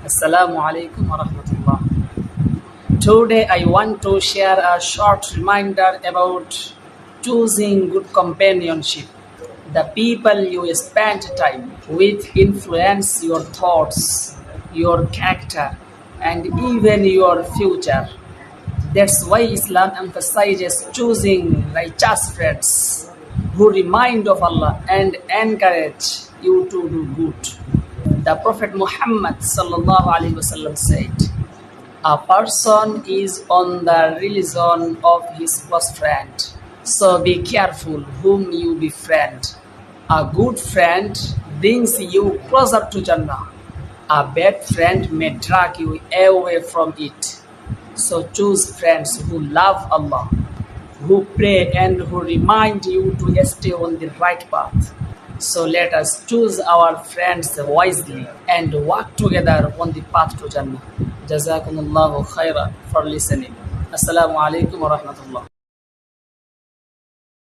Assalamu alaikum wa rahmatullah. Today I want to share a short reminder about choosing good companionship. The people you spend time with influence your thoughts, your character, and even your future. That's why Islam emphasizes choosing righteous friends who remind of Allah and encourage you to do good. The Prophet Muhammad sallallahu alaihi wasallam said, "A person is on the religion of his close friend. So be careful whom you befriend. A good friend brings you closer to Jannah. A bad friend may drag you away from it. So choose friends who love Allah, who pray and who remind you to stay on the right path. So let us choose our friends wisely and work together on the path to Jannah. Jazakumullahu khairan for listening. Assalamu alaikum wa rahmatullah.